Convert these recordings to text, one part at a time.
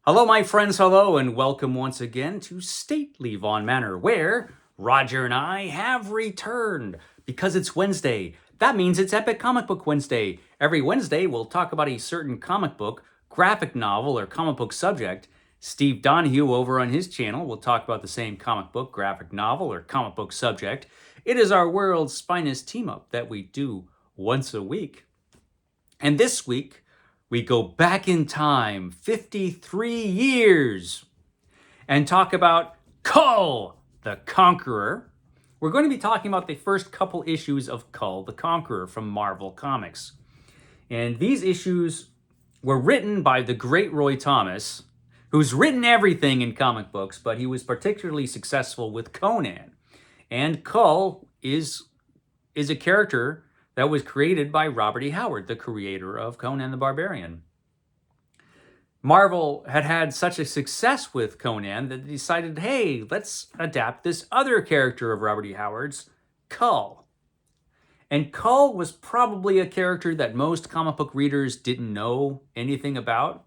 Hello, my friends, hello, and welcome once again to Stately Vaughan Manor, where Roger and I have returned. Because it's Wednesday, that means it's Epic Comic Book Wednesday. Every Wednesday, we'll talk about a certain comic book, graphic novel, or comic book subject. Steve Donoghue over on his channel will talk about the same comic book, graphic novel, or comic book subject. It is our world's finest team-up that we do once a week. And this week, we go back in time 53 years and talk about Kull the Conqueror. We're going to be talking about the first couple issues of Kull the Conqueror from Marvel Comics. And these issues were written by the great Roy Thomas, who's written everything in comic books, but he was particularly successful with Conan. And Kull is a character that was created by Robert E. Howard, the creator of Conan the Barbarian. Marvel had such a success with Conan that they decided, hey, let's adapt this other character of Robert E. Howard's, Kull. And Kull was probably a character that most comic book readers didn't know anything about.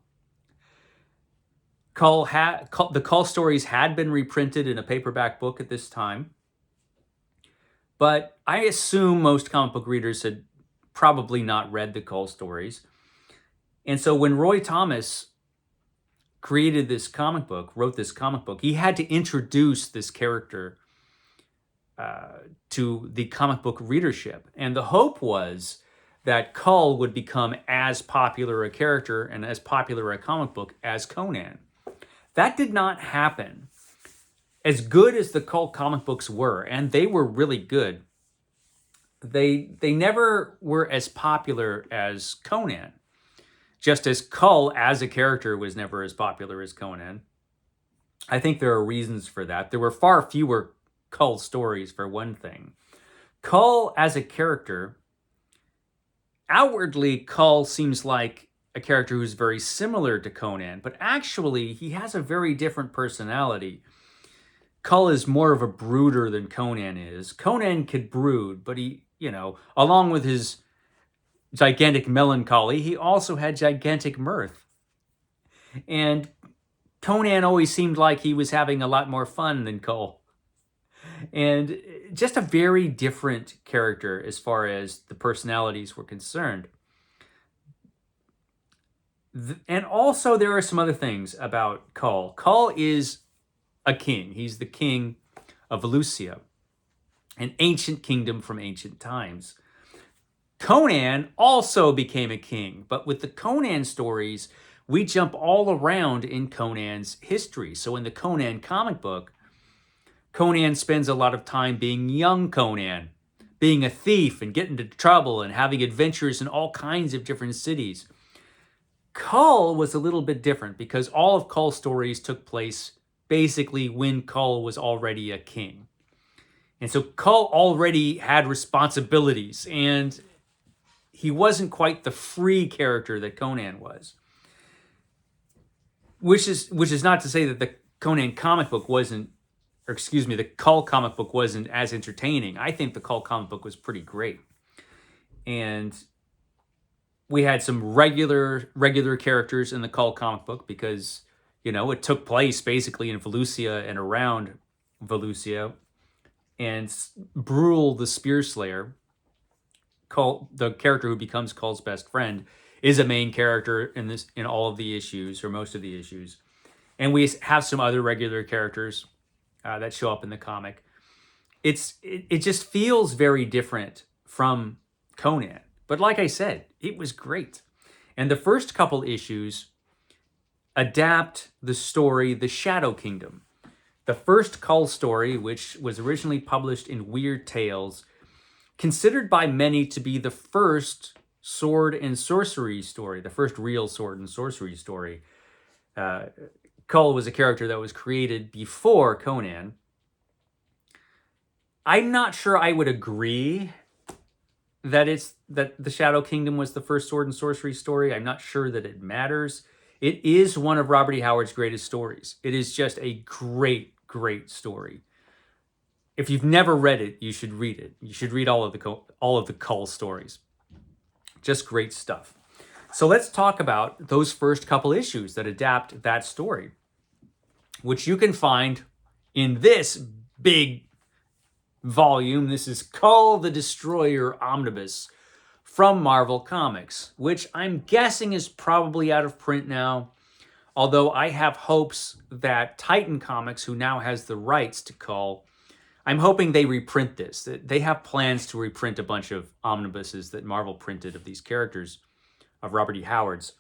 The Kull stories had been reprinted in a paperback book at this time. But I assume most comic book readers had probably not read the Kull stories. And so when Roy Thomas created this comic book, wrote this comic book, he had to introduce this character to the comic book readership. And the hope was that Kull would become as popular a character and as popular a comic book as Conan. That did not happen. As good as the Kull comic books were, and they were really good, they never were as popular as Conan. Just as Kull as a character was never as popular as Conan. I think there are reasons for that. There were far fewer Kull stories, for one thing. Kull as a character, outwardly, Kull seems like a character who's very similar to Conan, but actually, he has a very different personality. Kull is more of a brooder than Conan is. Conan could brood, but he, along with his gigantic melancholy, he also had gigantic mirth. And Conan always seemed like he was having a lot more fun than Kull. And just a very different character as far as the personalities were concerned. And also there are some other things about Kull. Kull is a king. He's the king of Valusia, an ancient kingdom from ancient times. Conan also became a king, but with the Conan stories, we jump all around in Conan's history. So in the Conan comic book, Conan spends a lot of time being young Conan, being a thief and getting into trouble and having adventures in all kinds of different cities. Kull was a little bit different because all of Kull's stories took place basically when Kull was already a king. And so Kull already had responsibilities, and he wasn't quite the free character that Conan was. Which is not to say that the Conan comic book wasn't, the Kull comic book wasn't as entertaining. I think the Kull comic book was pretty great. And we had some regular characters in the Kull comic book because it took place basically in Valusia and around Valusia. And Brule the Spear Slayer, Kull, the character who becomes Kull's best friend, is a main character in all of the issues, or most of the issues. And we have some other regular characters that show up in the comic. It just feels very different from Conan. But like I said, it was great. And the first couple issues adapt the story, The Shadow Kingdom. The first Kull story, which was originally published in Weird Tales, considered by many to be the first sword and sorcery story, the first real sword and sorcery story. Kull was a character that was created before Conan. I'm not sure I would agree that The Shadow Kingdom was the first sword and sorcery story. I'm not sure that it matters. It is one of Robert E. Howard's greatest stories. It is just a great, great story. If you've never read it, you should read it. You should read all of the Kull stories. Just great stuff. So let's talk about those first couple issues that adapt that story, which you can find in this big volume. This is Kull the Destroyer Omnibus from Marvel Comics, which I'm guessing is probably out of print now. Although I have hopes that Titan Comics, who now has the rights to Kull, I'm hoping they reprint this. They have plans to reprint a bunch of omnibuses that Marvel printed of these characters, of Robert E. Howard's.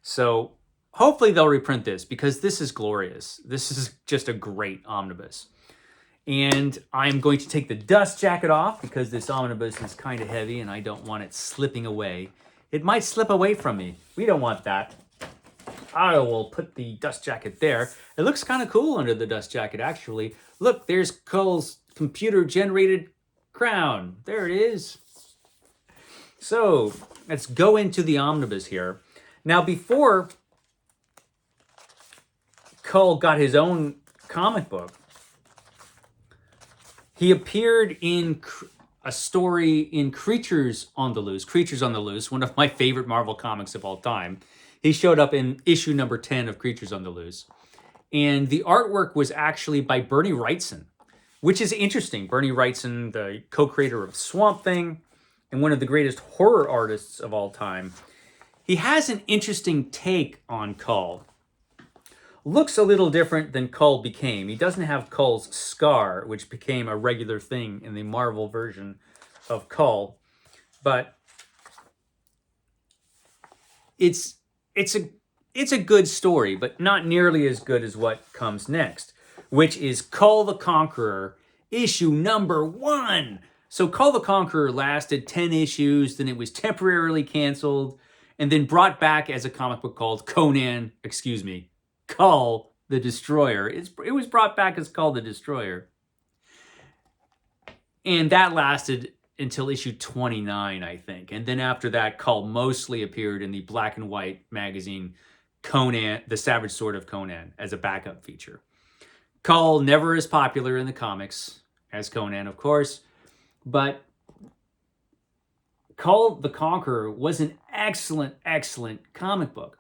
So hopefully they'll reprint this, because this is glorious. This is just a great omnibus. And I'm going to take the dust jacket off because this omnibus is kind of heavy and I don't want it slipping away. It might slip away from me. We don't want that. I will put the dust jacket there. It looks kind of cool under the dust jacket, actually. Look, there's Kull's computer-generated crown. There it is. So let's go into the omnibus here. Now, before Kull got his own comic book, he appeared in a story in Creatures on the Loose, one of my favorite Marvel comics of all time. He showed up in issue number 10 of Creatures on the Loose. And the artwork was actually by Bernie Wrightson, which is interesting. Bernie Wrightson, the co-creator of Swamp Thing and one of the greatest horror artists of all time. He has an interesting take on Kull. Looks a little different than Kull became. He doesn't have Kull's scar, which became a regular thing in the Marvel version of Kull. But it's a good story, but not nearly as good as what comes next, which is Kull the Conqueror, issue number 1. So Kull the Conqueror lasted 10 issues, then it was temporarily canceled, and then brought back as a comic book called Kull the Destroyer. It was brought back as Kull the Destroyer. And that lasted until issue 29, I think. And then after that, Kull mostly appeared in the black and white magazine Conan, The Savage Sword of Conan, as a backup feature. Kull never as popular in the comics as Conan, of course, but Kull the Conqueror was an excellent, excellent comic book.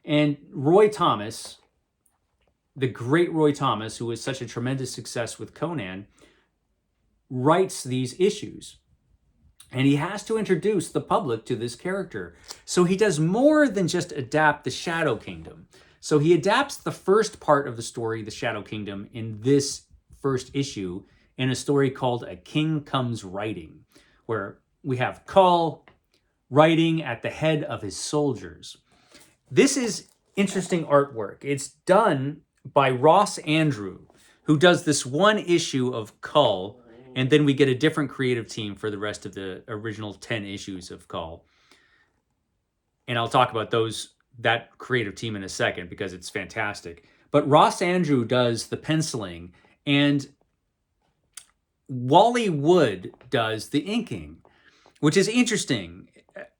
And Roy Thomas, the great Roy Thomas, who was such a tremendous success with Conan, writes these issues. And he has to introduce the public to this character. So he does more than just adapt the Shadow Kingdom. So he adapts the first part of the story, the Shadow Kingdom, in this first issue, in a story called A King Comes Riding, where we have Kull riding at the head of his soldiers. This is interesting artwork. It's done by Ross Andrew, who does this one issue of Kull, and then we get a different creative team for the rest of the original 10 issues of Kull. And I'll talk about that creative team in a second because it's fantastic. But Ross Andrew does the penciling, and Wally Wood does the inking, which is interesting.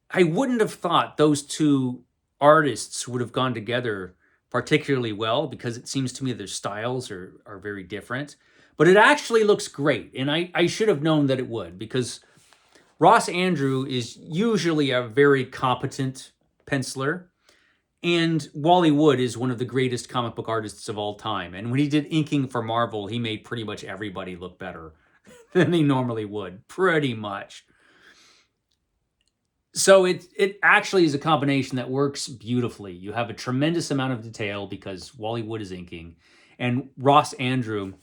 I wouldn't have thought those two artists would have gone together particularly well, because it seems to me their styles are very different. But it actually looks great, and I should have known that it would, because Ross Andrew is usually a very competent penciler, and Wally Wood is one of the greatest comic book artists of all time. And when he did inking for Marvel, he made pretty much everybody look better than they normally would, pretty much. So it actually is a combination that works beautifully. You have a tremendous amount of detail because Wally Wood is inking, and Ross Andrew,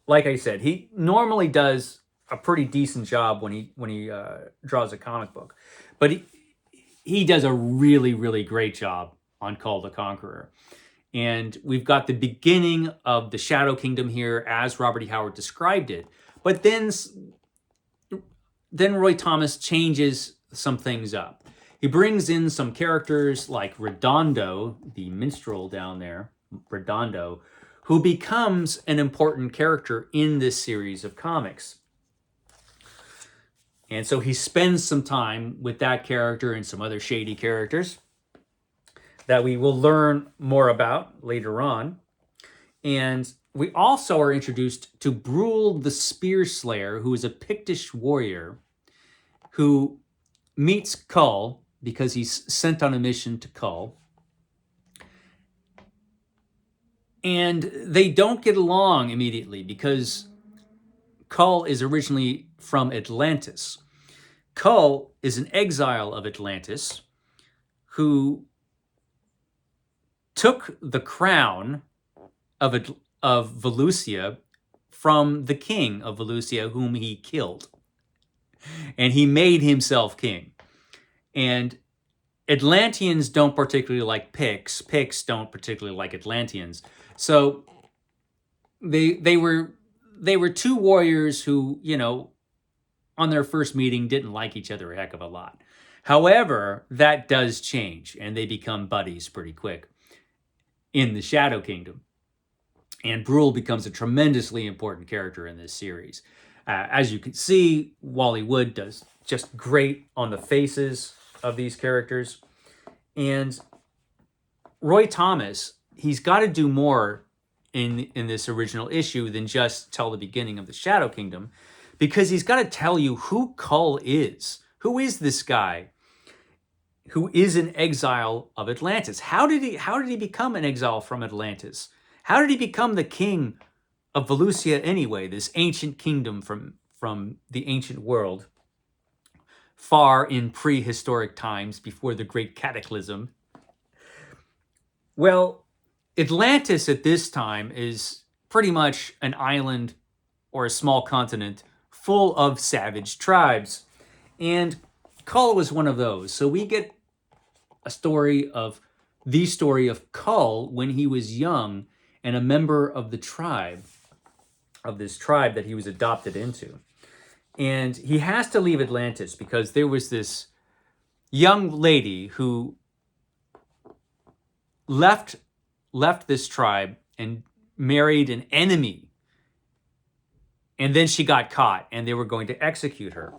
like I said, he normally does a pretty decent job when he draws a comic book, but he does a really, really great job on Kull the Conqueror. And we've got the beginning of the Shadow Kingdom here as Robert E. Howard described it, but then Roy Thomas changes some things up. He brings in some characters like Redondo, the minstrel down there, Redondo, who becomes an important character in this series of comics. And so he spends some time with that character and some other shady characters that we will learn more about later on. And we also are introduced to Brule the Spear Slayer, who is a Pictish warrior who meets Kull because he's sent on a mission to Kull. And they don't get along immediately because Kull is originally from Atlantis. Kull is an exile of Atlantis who took the crown of Valusia from the king of Valusia, whom he killed. And he made himself king. And Atlanteans don't particularly like Picts. Picts don't particularly like Atlanteans. So they were two warriors who, you know, on their first meeting didn't like each other a heck of a lot. However, that does change, and they become buddies pretty quick in the Shadow Kingdom. And Brule becomes a tremendously important character in this series. As you can see, Wally Wood does just great on the faces of these characters. And Roy Thomas, he's got to do more in this original issue than just tell the beginning of the Shadow Kingdom, because he's got to tell you who Kull is. Who is this guy who is an exile of Atlantis? How did he become an exile from Atlantis? How did he become the king of Valusia anyway, this ancient kingdom from the ancient world, far in prehistoric times before the great cataclysm? Well, Atlantis at this time is pretty much an island or a small continent full of savage tribes. And Kull was one of those. So we get the story of Kull when he was young and a member of the tribe, of this tribe that he was adopted into. And he has to leave Atlantis because there was this young lady who left this tribe and married an enemy. And then she got caught and they were going to execute her.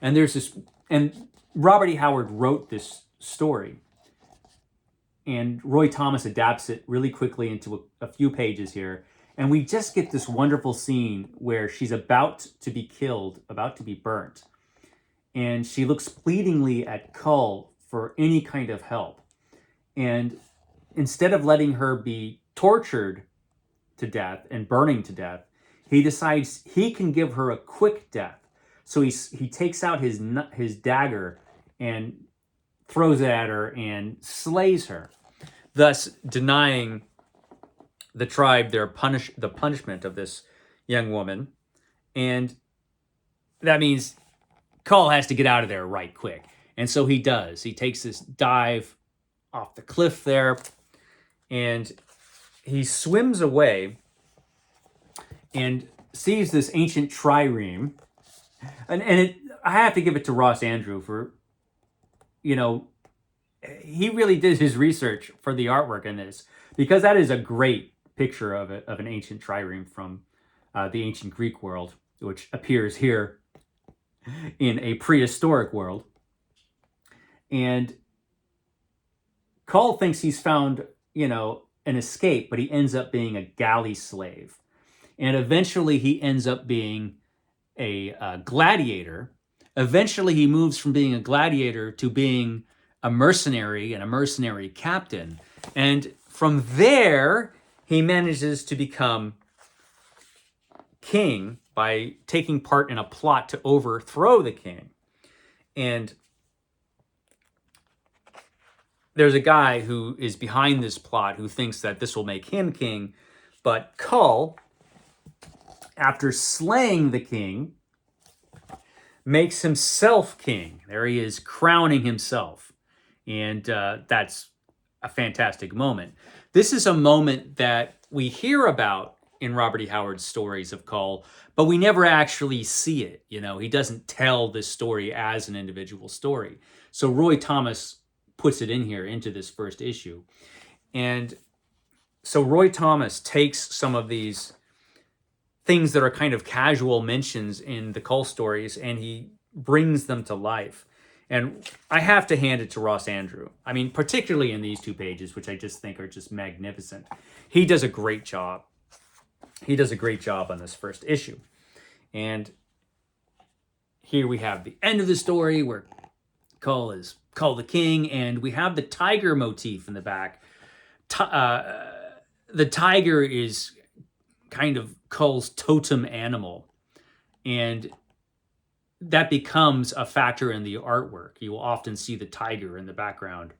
And Robert E. Howard wrote this story. And Roy Thomas adapts it really quickly into a few pages here. And we just get this wonderful scene where she's about to be killed, about to be burnt. And she looks pleadingly at Kull for any kind of help. And instead of letting her be tortured to death and burning to death, he decides he can give her a quick death. So he takes out his dagger and throws it at her and slays her, thus denying the tribe the punishment of this young woman. And that means Kull has to get out of there right quick. And so he does. He takes this dive off the cliff there, and he swims away and sees this ancient trireme. And I have to give it to Ross Andru for, you know, he really did his research for the artwork in this, because that is a great picture of an ancient trireme from the ancient Greek world, which appears here in a prehistoric world. And Kull thinks he's found, you know, an escape, but he ends up being a galley slave. And eventually he ends up being a gladiator. Eventually he moves from being a gladiator to being a mercenary and a mercenary captain. And from there, he manages to become king by taking part in a plot to overthrow the king. And there's a guy who is behind this plot who thinks that this will make him king. But Kull, after slaying the king, makes himself king. There he is, crowning himself. And that's a fantastic moment. This is a moment that we hear about in Robert E. Howard's stories of Kull, but we never actually see it. You know, he doesn't tell this story as an individual story. So Roy Thomas puts it in here into this first issue. And so Roy Thomas takes some of these things that are kind of casual mentions in the Kull stories and he brings them to life. And I have to hand it to Ross Andru. I mean, particularly in these two pages, which I just think are just magnificent. He does a great job. He does a great job on this first issue. And here we have the end of the story where Kull is Kull the King, and we have the tiger motif in the back. The tiger is kind of Kull's totem animal, and that becomes a factor in the artwork. You will often see the tiger in the background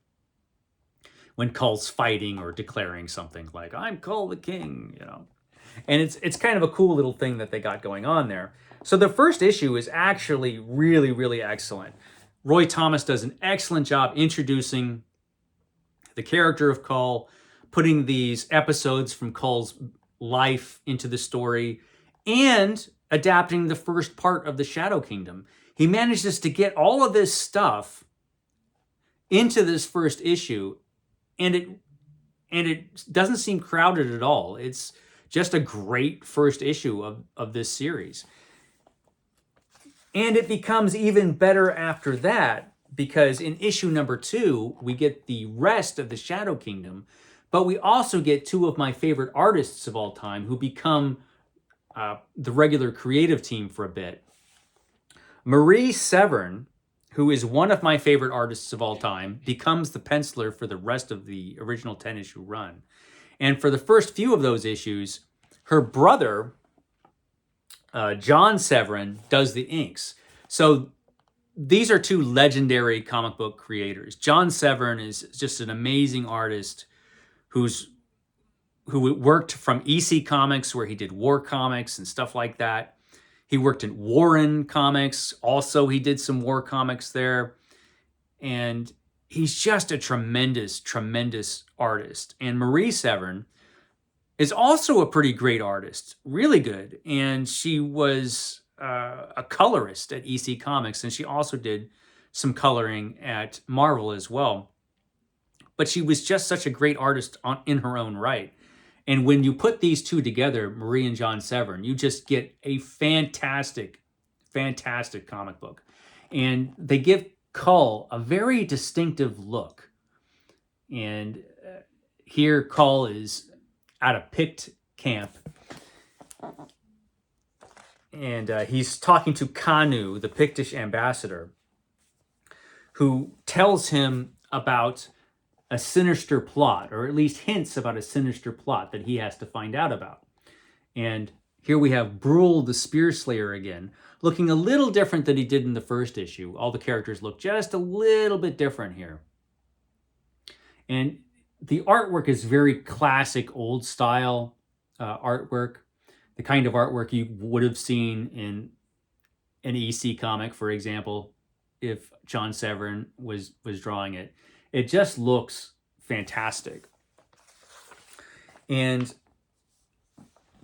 when Kull's fighting or declaring something like, I'm Kull the King, you know. And it's kind of a cool little thing that they got going on there. So the first issue is actually really, really excellent. Roy Thomas does an excellent job introducing the character of Kull, putting these episodes from Kull's life into the story, and adapting the first part of the Shadow Kingdom. He manages to get all of this stuff into this first issue, and it doesn't seem crowded at all. It's just a great first issue of this series. And it becomes even better after that, because in issue number 2, we get the rest of the Shadow Kingdom, but we also get 2 of my favorite artists of all time who become the regular creative team for a bit. Marie Severin, who is one of my favorite artists of all time, becomes the penciler for the rest of the original 10-issue run. And for the first few of those issues, her brother, John Severin, does the inks. So these are 2 legendary comic book creators. John Severin is just an amazing artist who worked from EC Comics, where he did war comics and stuff like that. He worked in Warren Comics. Also, he did some war comics there. And he's just a tremendous, tremendous artist. And Marie Severin is also a pretty great artist, really good. And she was a colorist at EC Comics, and she also did some coloring at Marvel as well. But she was just such a great artist in her own right. And when you put these 2 together, Marie and John Severin, you just get a fantastic, fantastic comic book. And they give Kull a very distinctive look. And here Kull is at a Pict camp. And he's talking to Kanu, the Pictish ambassador, who tells him about a sinister plot, or at least hints about a sinister plot that he has to find out about. And here we have Brule the Spear Slayer again, looking a little different than he did in the first issue. All the characters look just a little bit different here. And the artwork is very classic, old style artwork, the kind of artwork you would have seen in an EC comic, for example, if John Severin was drawing it. It just looks fantastic. And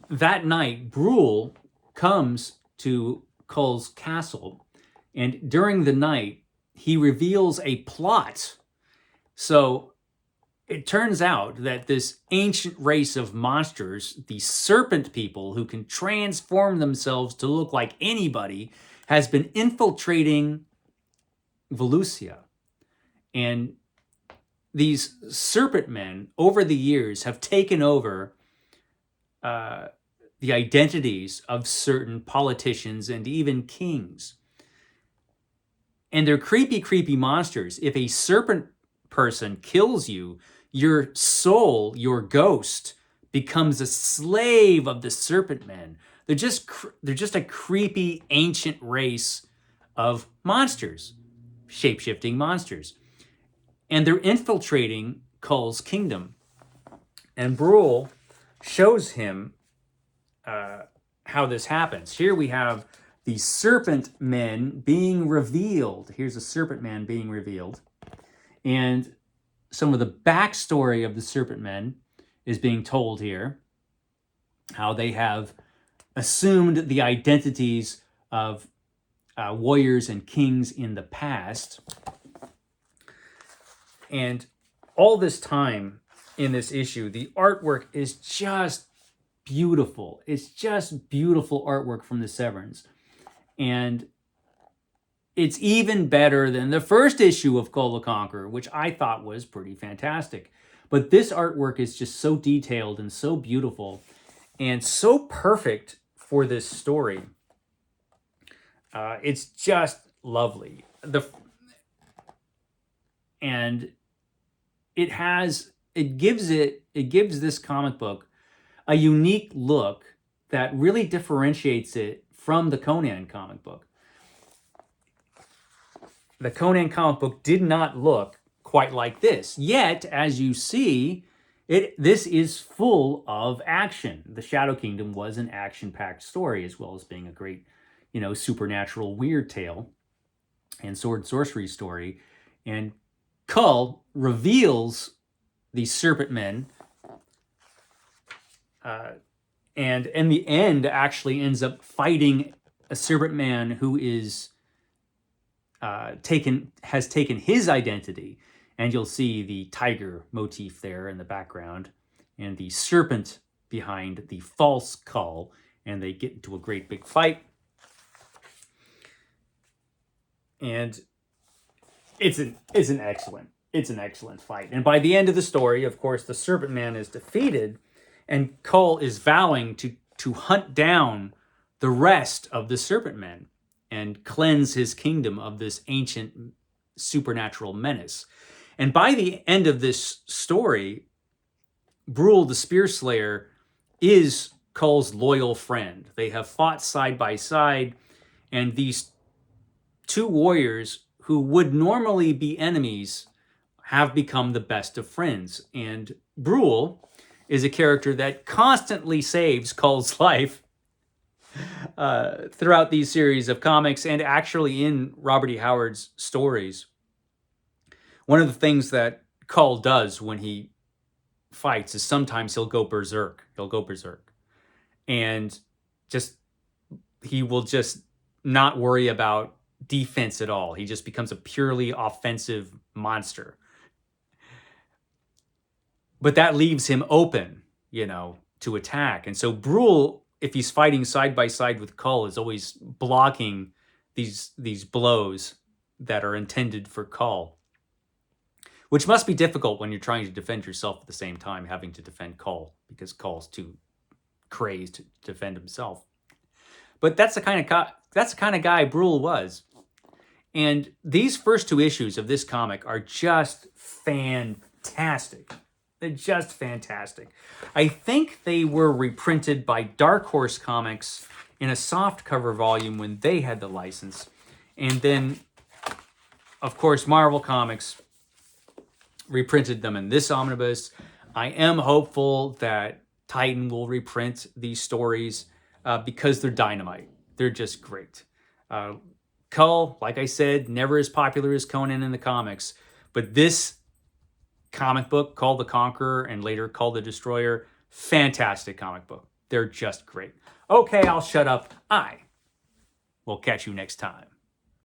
that night, Brule comes to Kull's castle, and during the night, he reveals a plot. So it turns out that this ancient race of monsters, the serpent people who can transform themselves to look like anybody, has been infiltrating Volusia. And these serpent men, over the years, have taken over the identities of certain politicians and even kings. And they're creepy, creepy monsters. If a serpent person kills you, your soul, your ghost, becomes a slave of the serpent men. They're just a creepy, ancient race of monsters, shape-shifting monsters. And they're infiltrating Kull's kingdom. And Brule shows him how this happens. Here we have the serpent men being revealed. Here's a serpent man being revealed. And some of the backstory of the serpent men is being told here. How they have assumed the identities of warriors and kings in the past. And all this time in this issue, the artwork is just beautiful. It's just beautiful artwork from the Severins. And it's even better than the first issue of Kull the Conqueror, which I thought was pretty fantastic. But this artwork is just so detailed and so beautiful and so perfect for this story. It's just lovely. and it gives this comic book a unique look that really differentiates it from the Conan comic book. The Conan comic book did not look quite like this. Yet, as you see, this is full of action. The Shadow Kingdom was an action-packed story, as well as being a great, supernatural weird tale and sword and sorcery story. And Kull reveals the Serpent Men, and in the end actually ends up fighting a Serpent Man who is has taken his identity. And you'll see the tiger motif there in the background and the serpent behind the false Kull, and they get into a great big fight. And it's an excellent fight. And by the end of the story, of course, the Serpent Man is defeated, and Kull is vowing to hunt down the rest of the Serpent Men and cleanse his kingdom of this ancient supernatural menace. And by the end of this story, Brule the Spear Slayer is Kull's loyal friend. They have fought side by side, and these two warriors who would normally be enemies have become the best of friends. And Brule is a character that constantly saves Kull's life throughout these series of comics, and actually in Robert E. Howard's stories. One of the things that Kull does when he fights is sometimes he'll go berserk. And he will just not worry about defense at all. He just becomes a purely offensive monster. But that leaves him open, to attack. And so Brule, if he's fighting side by side with Kull, is always blocking these blows that are intended for Kull. Which must be difficult when you're trying to defend yourself at the same time, having to defend Kull, because Kull's too crazed to defend himself. But that's the kind of guy Brule was. And these first two issues of this comic are just fantastic. They're just fantastic. I think they were reprinted by Dark Horse Comics in a softcover volume when they had the license. And then, of course, Marvel Comics reprinted them in this omnibus. I am hopeful that Titan will reprint these stories because they're dynamite. They're just great. Kull, like I said, never as popular as Conan in the comics, but this comic book, Kull the Conqueror, and later Kull the Destroyer, fantastic comic book. They're just great. Okay, I'll shut up. I will catch you next time.